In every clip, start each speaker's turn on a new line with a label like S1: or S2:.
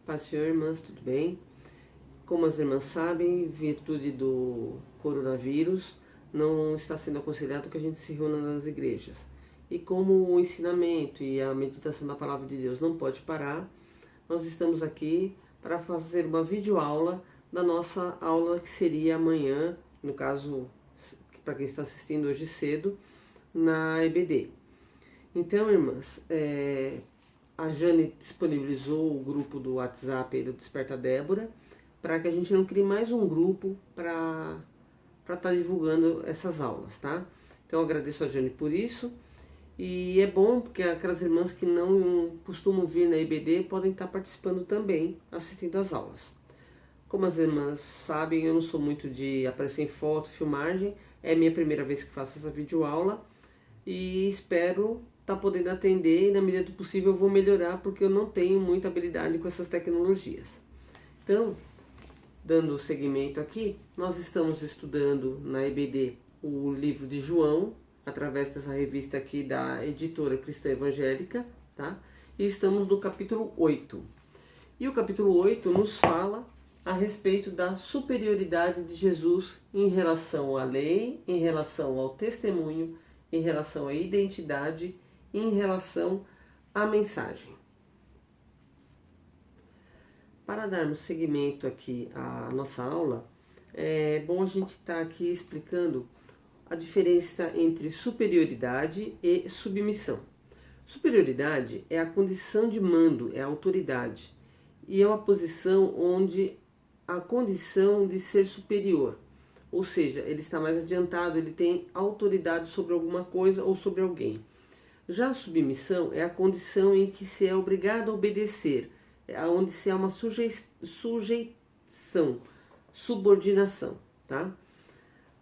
S1: Paz do Senhor, irmãs, tudo bem? Como as irmãs sabem, em virtude do coronavírus, não está sendo aconselhado que a gente se reúna nas igrejas. E como o ensinamento e a meditação da Palavra de Deus não pode parar, nós estamos aqui para fazer uma videoaula da nossa aula que seria amanhã, no caso, para quem está assistindo hoje cedo, na EBD. Então, irmãs, a Jane disponibilizou o grupo do WhatsApp do Desperta Débora para que a gente não crie mais um grupo para estar divulgando essas aulas, tá? Então eu agradeço a Jane por isso e é bom porque aquelas irmãs que não costumam vir na EBD podem estar participando também, assistindo às aulas. Como as irmãs sabem, eu não sou muito de aparecer em foto, filmagem, é a minha primeira vez que faço essa videoaula e espero tá podendo atender e na medida do possível eu vou melhorar porque eu não tenho muita habilidade com essas tecnologias. Então, dando seguimento aqui, nós estamos estudando na EBD o livro de João, através dessa revista aqui da editora Cristã Evangélica, tá? E estamos no capítulo 8. E o capítulo 8 nos fala a respeito da superioridade de Jesus em relação à lei, em relação ao testemunho, em relação à identidade, em relação à mensagem. Para darmos seguimento aqui à nossa aula, é bom a gente estar aqui explicando a diferença entre superioridade e submissão. Superioridade é a condição de mando, é a autoridade, e é uma posição onde a condição de ser superior, ou seja, ele está mais adiantado, ele tem autoridade sobre alguma coisa ou sobre alguém. Já a submissão é a condição em que se é obrigado a obedecer, onde se há uma sujeição, subordinação, tá?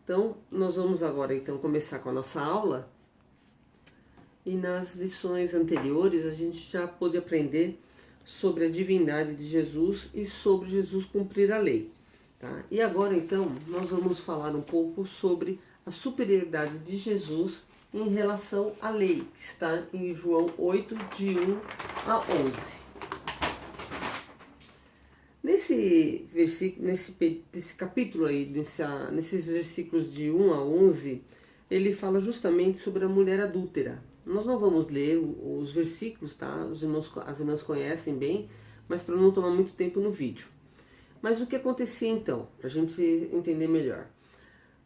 S1: Então, nós vamos agora então começar com a nossa aula. E nas lições anteriores a gente já pôde aprender sobre a divindade de Jesus e sobre Jesus cumprir a lei, tá? E agora então nós vamos falar um pouco sobre a superioridade de Jesus em relação à lei, que está em João 8, de 1 a 11. Nesse versículo, nesse capítulo aí, nesses versículos de 1 a 11, ele fala justamente sobre a mulher adúltera. Nós não vamos ler os versículos, tá? As irmãs conhecem bem, mas para não tomar muito tempo no vídeo. Mas o que acontecia então, para a gente entender melhor?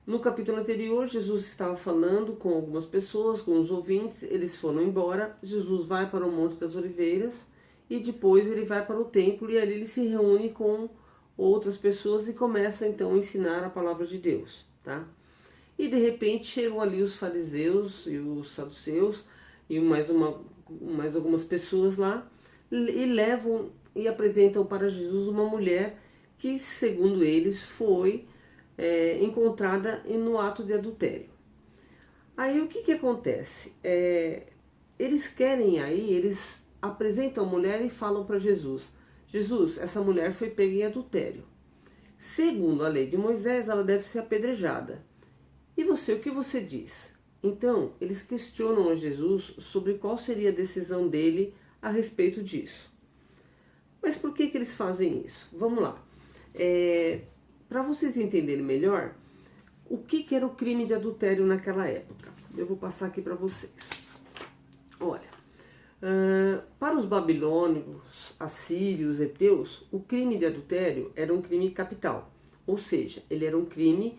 S1: No capítulo anterior, Jesus estava falando com algumas pessoas, com os ouvintes, eles foram embora, Jesus vai para o Monte das Oliveiras e depois ele vai para o templo e ali ele se reúne com outras pessoas e começa então a ensinar a palavra de Deus, tá? E de repente chegam ali os fariseus e os saduceus e mais algumas pessoas lá e levam e apresentam para Jesus uma mulher que, segundo eles, foi encontrada no ato de adultério. Aí o que acontece? Eles apresentam a mulher e falam para Jesus: Jesus, essa mulher foi pega em adultério. Segundo a lei de Moisés, ela deve ser apedrejada. E você, o que você diz? Então, eles questionam a Jesus sobre qual seria a decisão dele a respeito disso. Mas por que eles fazem isso? Vamos lá. Para vocês entenderem melhor, o que era o crime de adultério naquela época? Eu vou passar aqui para vocês. Olha, para os babilônicos, assírios, heteus, o crime de adultério era um crime capital. Ou seja, ele era um crime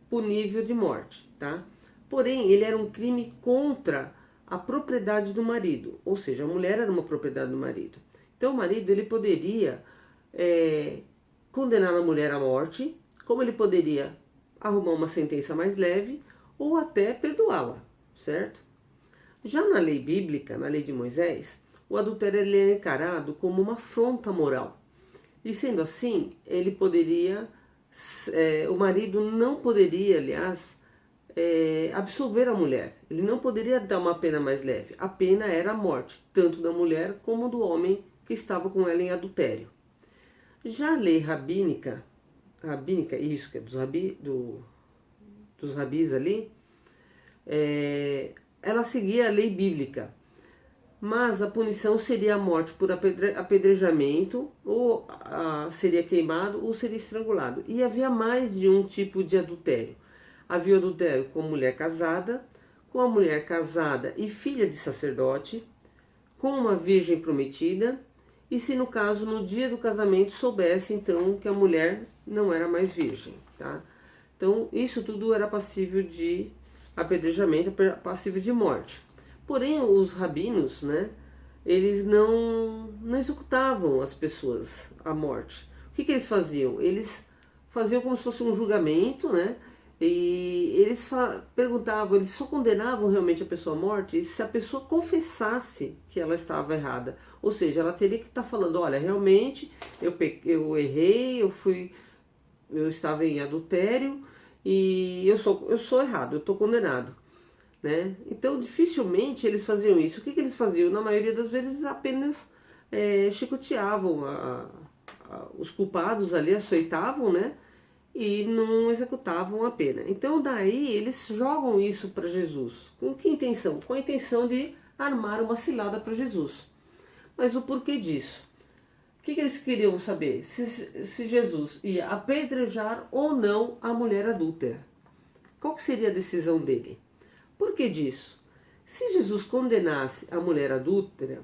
S1: punível de morte, tá? Porém, ele era um crime contra a propriedade do marido. Ou seja, a mulher era uma propriedade do marido. Então, o marido, ele poderia condenar a mulher à morte, como ele poderia arrumar uma sentença mais leve ou até perdoá-la, certo? Já na lei bíblica, na lei de Moisés, o adultério ele é encarado como uma afronta moral. E sendo assim, ele poderia, o marido não poderia, aliás, absolver a mulher. Ele não poderia dar uma pena mais leve. A pena era a morte, tanto da mulher como do homem que estava com ela em adultério. Já a lei rabínica, isso que é dos rabis ali, ela seguia a lei bíblica. mas a punição seria a morte por apedrejamento, ou seria queimado, ou seria estrangulado. E havia mais de um tipo de adultério. Havia o adultério com mulher casada, com a mulher casada e filha de sacerdote, com uma virgem prometida, e se no caso, no dia do casamento, soubesse então que a mulher não era mais virgem, tá? Então, isso tudo era passível de apedrejamento, passível de morte. Porém, os rabinos, né, eles não executavam as pessoas à morte. O que eles faziam? Eles faziam como se fosse um julgamento, né? E eles perguntavam, eles só condenavam realmente a pessoa à morte se a pessoa confessasse que ela estava errada. Ou seja, ela teria que estar falando, olha, realmente eu errei, eu estava em adultério e eu sou errado, eu estou condenado. Né? Então, dificilmente eles faziam isso. O que eles faziam? Na maioria das vezes, apenas chicoteavam os culpados ali, açoitavam, né? E não executavam a pena. Então, daí, eles jogam isso para Jesus. Com que intenção? Com a intenção de armar uma cilada para Jesus. Mas o porquê disso? O que eles queriam saber? Se Jesus ia apedrejar ou não a mulher adúltera. Qual que seria a decisão dele? Por que disso? Se Jesus condenasse a mulher adúltera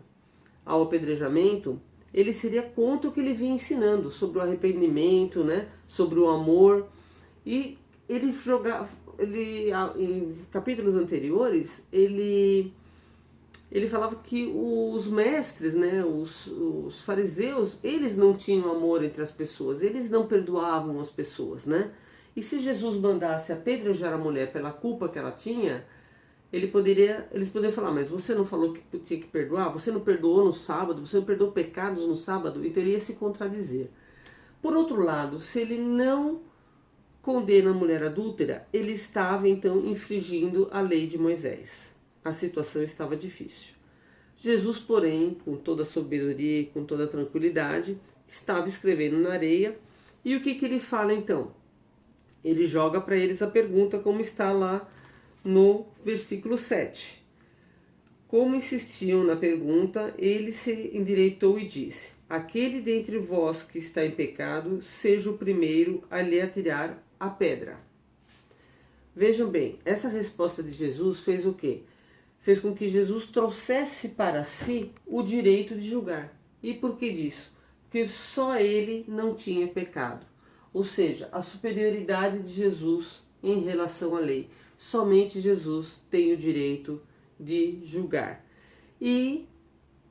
S1: ao apedrejamento, ele seria contra o que ele vinha ensinando sobre o arrependimento, né? Sobre o amor. E em capítulos anteriores, ele falava que os mestres, né, os fariseus, eles não tinham amor entre as pessoas, eles não perdoavam as pessoas, né? E se Jesus mandasse apedrejar a mulher pela culpa que ela tinha, eles poderiam falar, mas você não falou que tinha que perdoar? Você não perdoou no sábado? Você não perdoou pecados no sábado? Então ele ia se contradizer. Por outro lado, se ele não condena a mulher adúltera, ele estava então infringindo a lei de Moisés. A situação estava difícil. Jesus, porém, com toda a sabedoria e com toda a tranquilidade, estava escrevendo na areia. E o que ele fala então? Ele joga para eles a pergunta, como está lá no versículo 7. Como insistiam na pergunta, ele se endireitou e disse: aquele dentre vós que está em pecado, seja o primeiro a lhe atirar a pedra. Vejam bem, essa resposta de Jesus fez o quê? Fez com que Jesus trouxesse para si o direito de julgar. E por que disso? Porque só ele não tinha pecado. Ou seja, a superioridade de Jesus em relação à lei. Somente Jesus tem o direito de julgar. E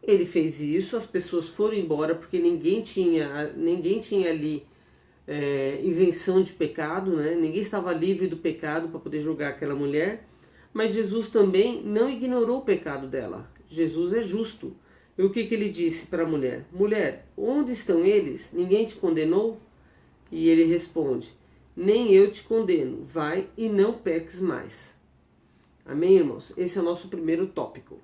S1: ele fez isso, as pessoas foram embora porque ninguém tinha ali isenção de pecado, né? Ninguém estava livre do pecado para poder julgar aquela mulher. Mas Jesus também não ignorou o pecado dela. Jesus é justo. E o que ele disse para a mulher? Mulher, onde estão eles? Ninguém te condenou? E ele responde: nem eu te condeno, vai e não peques mais. Amém, irmãos? Esse é o nosso primeiro tópico.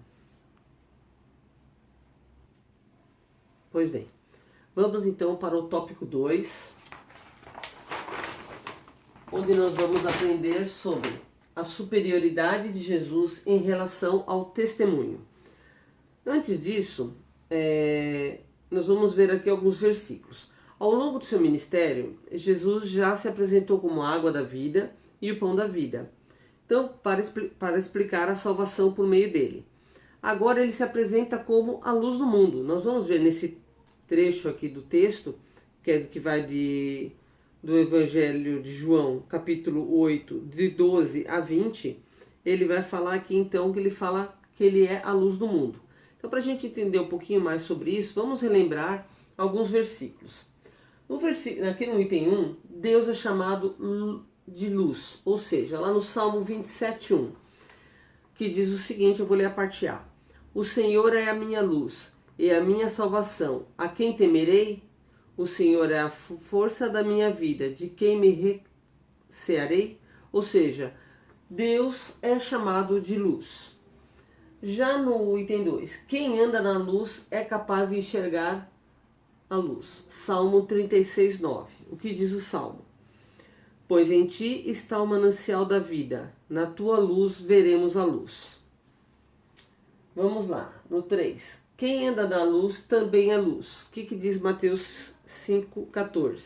S1: Pois bem, vamos então para o tópico 2, onde nós vamos aprender sobre a superioridade de Jesus em relação ao testemunho. Antes disso, nós vamos ver aqui alguns versículos. Ao longo do seu ministério, Jesus já se apresentou como a água da vida e o pão da vida. Então, para explicar a salvação por meio dele. Agora ele se apresenta como a luz do mundo. Nós vamos ver nesse trecho aqui do texto, que vai do Evangelho de João, capítulo 8, de 12 a 20, ele vai falar aqui então que ele fala que ele é a luz do mundo. Então, para a gente entender um pouquinho mais sobre isso, vamos relembrar alguns versículos. Aqui no item 1, Deus é chamado de luz, ou seja, lá no Salmo 27:1, que diz o seguinte, eu vou ler a parte A. O Senhor é a minha luz e a minha salvação, a quem temerei? O Senhor é a força da minha vida, de quem me recearei? Ou seja, Deus é chamado de luz. Já no item 2, quem anda na luz é capaz de enxergar a luz. Salmo 36:9. O que diz o Salmo? Pois em ti está o manancial da vida, na tua luz veremos a luz. Vamos lá, no 3. Quem anda na luz também é luz. O que diz Mateus 5,14?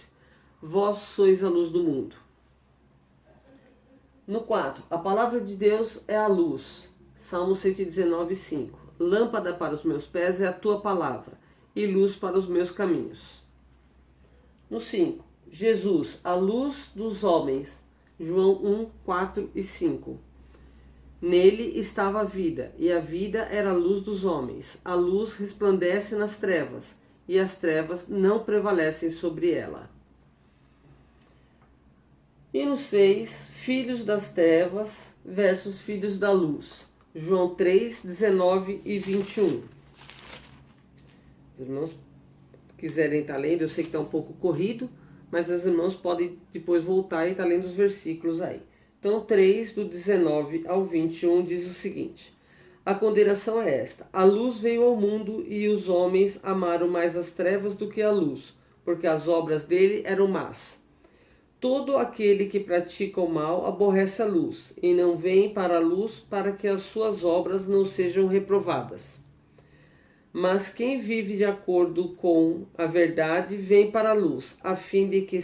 S1: Vós sois a luz do mundo. No 4, a palavra de Deus é a luz. Salmo 119, 5. Lâmpada para os meus pés é a tua palavra, e luz para os meus caminhos. No 5, Jesus, a luz dos homens. João 1, 4 e 5. Nele estava a vida, e a vida era a luz dos homens. A luz resplandece nas trevas, e as trevas não prevalecem sobre ela. E no 6, filhos das trevas versus filhos da luz. João 3, 19 e 21. Os irmãos quiserem estar lendo, eu sei que está um pouco corrido, mas os irmãos podem depois voltar e estar lendo os versículos aí. Então, 3, do 19 ao 21, diz o seguinte: a condenação é esta: a luz veio ao mundo e os homens amaram mais as trevas do que a luz, porque as obras dele eram más. Todo aquele que pratica o mal aborrece a luz, e não vem para a luz para que as suas obras não sejam reprovadas. Mas quem vive de acordo com a verdade vem para a luz, a fim de que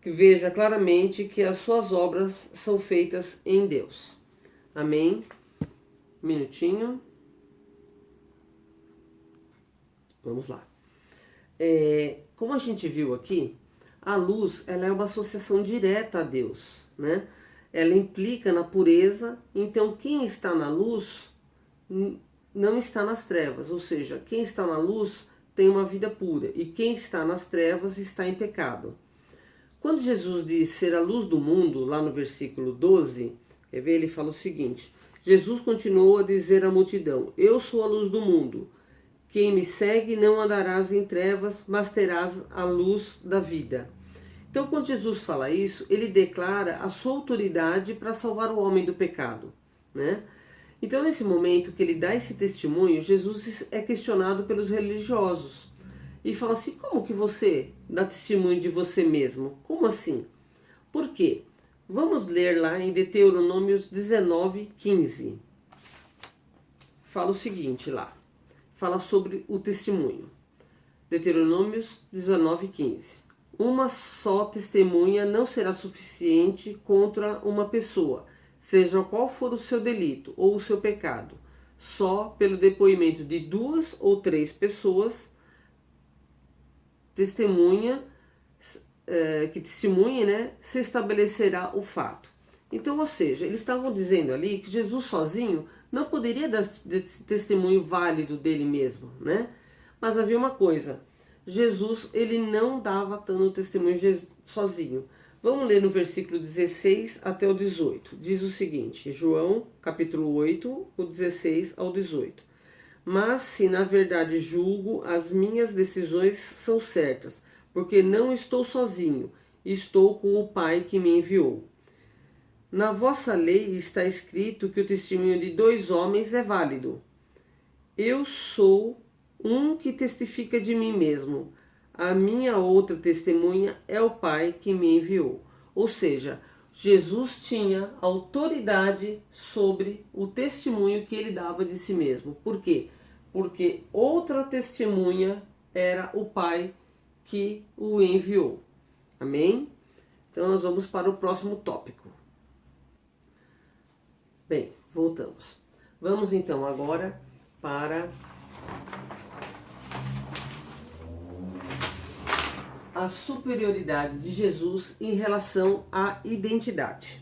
S1: veja claramente que as suas obras são feitas em Deus. Amém? Um minutinho. Vamos lá. Como a gente viu aqui, a luz ela é uma associação direta a Deus, né? Ela implica na pureza, então quem está na luz não está nas trevas, ou seja, quem está na luz tem uma vida pura, e quem está nas trevas está em pecado. Quando Jesus diz ser a luz do mundo, lá no versículo 12, quer ver? Ele fala o seguinte: Jesus continuou a dizer à multidão: eu sou a luz do mundo. Quem me segue não andarás em trevas, mas terás a luz da vida. Então, quando Jesus fala isso, ele declara a sua autoridade para salvar o homem do pecado, né? Então, nesse momento que ele dá esse testemunho, Jesus é questionado pelos religiosos. E fala assim: como que você dá testemunho de você mesmo? Como assim? Por quê? Vamos ler lá em Deuteronômios 19, 15. Fala o seguinte lá. Fala sobre o testemunho. Deuteronômios 19, 15. Uma só testemunha não será suficiente contra uma pessoa, seja qual for o seu delito ou o seu pecado. Só pelo depoimento de 2 ou 3 pessoas que testemunhe, né, se estabelecerá o fato. Então, ou seja, eles estavam dizendo ali que Jesus sozinho não poderia dar esse testemunho válido dele mesmo, né? Mas havia uma coisa: Jesus, ele não dava tanto testemunho sozinho. Vamos ler no versículo 16 até o 18. Diz o seguinte, João, capítulo 8, o 16 ao 18. Mas se na verdade julgo, as minhas decisões são certas, porque não estou sozinho, estou com o Pai que me enviou. Na vossa lei está escrito que o testemunho de 2 homens é válido. Eu sou um que testifica de mim mesmo. A minha outra testemunha é o Pai que me enviou. Ou seja, Jesus tinha autoridade sobre o testemunho que ele dava de si mesmo. Por quê? Porque outra testemunha era o Pai que o enviou. Amém? Então nós vamos para o próximo tópico. Bem, voltamos. Vamos então agora para a superioridade de Jesus em relação à identidade,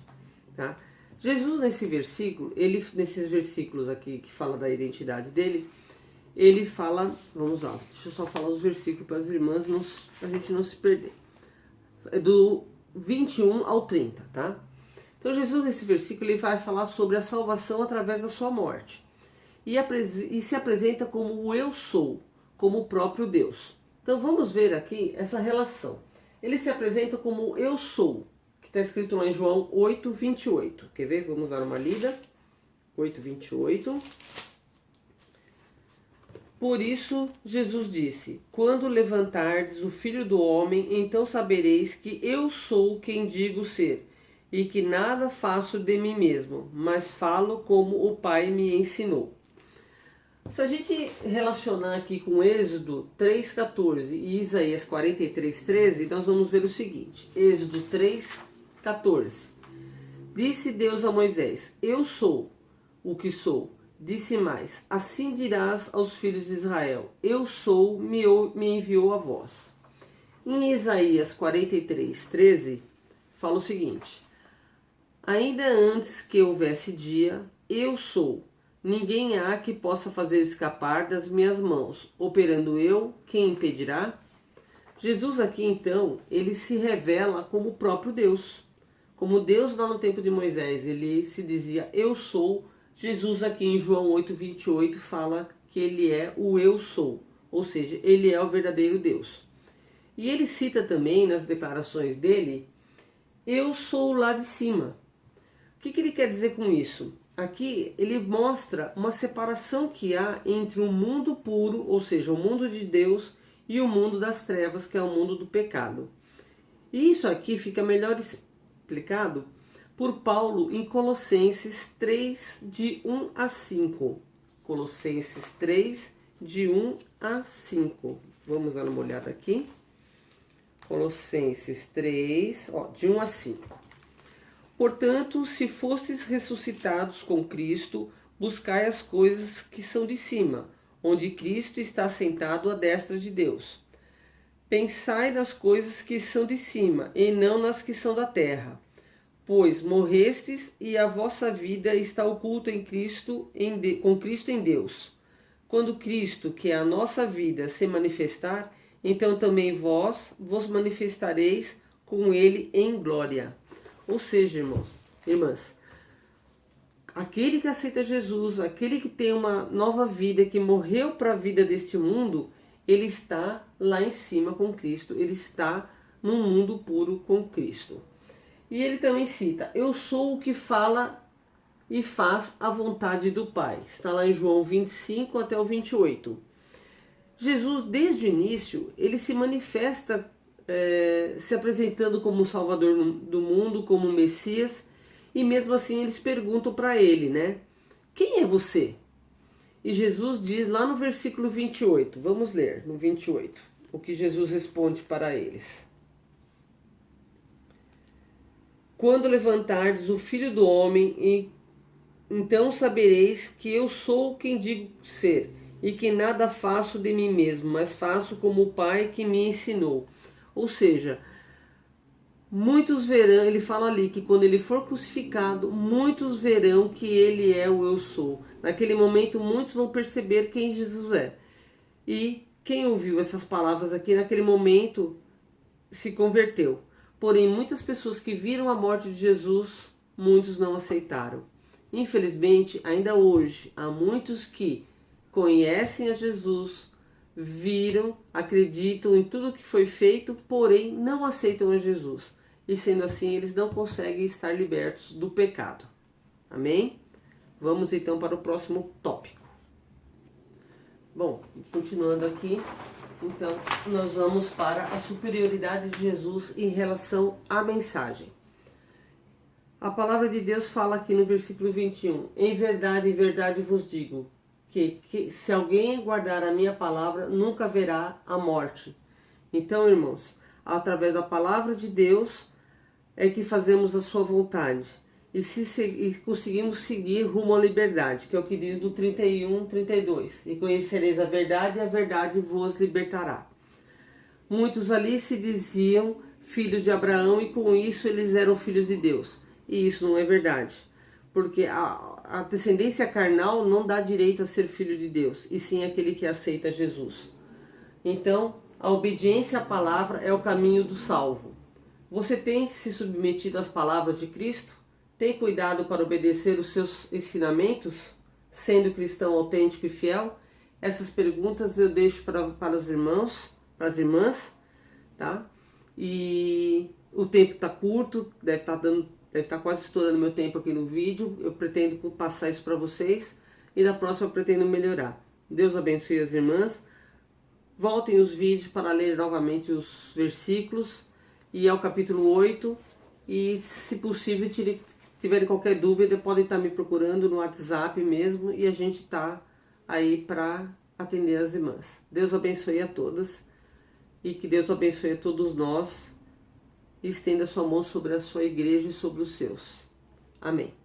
S1: tá? Jesus nesse versículo, nesses versículos aqui que fala da identidade dele, ele fala, vamos lá, deixa eu só falar os versículos para as irmãs, para a gente não se perder. É do 21 ao 30, tá? Então Jesus nesse versículo ele vai falar sobre a salvação através da sua morte. E se apresenta como o eu sou, como o próprio Deus. Então vamos ver aqui essa relação. Ele se apresenta como o eu sou, que está escrito lá em João 8, 28. Quer ver? Vamos dar uma lida. 8, 28. Por isso Jesus disse: quando levantardes o Filho do Homem, então sabereis que eu sou quem digo ser, e que nada faço de mim mesmo, mas falo como o Pai me ensinou. Se a gente relacionar aqui com Êxodo 3,14 e Isaías 43,13, nós vamos ver o seguinte. Êxodo 3,14. Disse Deus a Moisés: Eu sou o que sou. Disse mais: Assim dirás aos filhos de Israel: Eu sou, me enviou a vós. Em Isaías 43,13, fala o seguinte: Ainda antes que houvesse dia, eu sou. Ninguém há que possa fazer escapar das minhas mãos. Operando eu, quem impedirá? Jesus aqui, então, ele se revela como o próprio Deus. Como Deus lá no tempo de Moisés, ele se dizia eu sou. Jesus aqui em João 8,28 fala que ele é o eu sou. Ou seja, ele é o verdadeiro Deus. E ele cita também nas declarações dele, eu sou lá de cima. O que ele quer dizer com isso? Aqui ele mostra uma separação que há entre o mundo puro, ou seja, o mundo de Deus, e o mundo das trevas, que é o mundo do pecado. E isso aqui fica melhor explicado por Paulo em Colossenses 3, de 1 a 5. Colossenses 3, de 1 a 5. Vamos dar uma olhada aqui. Colossenses 3, de 1 a 5. Portanto, se fostes ressuscitados com Cristo, buscai as coisas que são de cima, onde Cristo está sentado à destra de Deus. Pensai nas coisas que são de cima, e não nas que são da terra. Pois morrestes e a vossa vida está oculta em Cristo, com Cristo em Deus. Quando Cristo, que é a nossa vida, se manifestar, então também vós vos manifestareis com Ele em glória. Ou seja, irmãos, irmãs, aquele que aceita Jesus, aquele que tem uma nova vida, que morreu para a vida deste mundo, ele está lá em cima com Cristo, ele está num mundo puro com Cristo. E ele também cita, eu sou o que fala e faz a vontade do Pai. Está lá em João 25 até o 28. Jesus, desde o início, ele se manifesta se apresentando como o Salvador do mundo, como o Messias, e mesmo assim eles perguntam para ele, né? Quem é você? E Jesus diz lá no versículo 28, vamos ler no 28, o que Jesus responde para eles. Quando levantardes o Filho do Homem, então sabereis que eu sou quem digo ser, e que nada faço de mim mesmo, mas faço como o Pai que me ensinou. Ou seja, muitos verão, ele fala ali que quando ele for crucificado, muitos verão que ele é o eu sou. Naquele momento, muitos vão perceber quem Jesus é. E quem ouviu essas palavras aqui, naquele momento, se converteu. Porém, muitas pessoas que viram a morte de Jesus, muitos não aceitaram. Infelizmente, ainda hoje, há muitos que conhecem a Jesus, viram, acreditam em tudo que foi feito, porém não aceitam a Jesus. E sendo assim, eles não conseguem estar libertos do pecado. Amém? Vamos então para o próximo tópico. Bom, continuando aqui, então nós vamos para a superioridade de Jesus em relação à mensagem. A palavra de Deus fala aqui no versículo 21, em verdade vos digo, que se alguém guardar a minha palavra, nunca verá a morte. Então, irmãos, através da palavra de Deus é que fazemos a sua vontade. E conseguimos seguir rumo à liberdade, que é o que diz do 31, 32. E conhecereis a verdade, e a verdade vos libertará. Muitos ali se diziam filhos de Abraão, e com isso eles eram filhos de Deus. E isso não é verdade. Porque a descendência carnal não dá direito a ser filho de Deus, e sim aquele que aceita Jesus. Então, a obediência à palavra é o caminho do salvo. Você tem se submetido às palavras de Cristo? Tem cuidado para obedecer os seus ensinamentos, sendo cristão autêntico e fiel? Essas perguntas eu deixo para os irmãos, para as irmãs, tá? E o tempo está curto, deve estar quase estourando meu tempo aqui no vídeo. Eu pretendo passar isso para vocês e na próxima eu pretendo melhorar. Deus abençoe as irmãs. Voltem os vídeos para ler novamente os versículos e ao capítulo 8 E, se possível, tiverem qualquer dúvida, podem estar me procurando no WhatsApp mesmo, e a gente está aí para atender as irmãs. Deus abençoe a todas, e que Deus abençoe a todos nós, e estenda sua mão sobre a sua igreja e sobre os seus. Amém.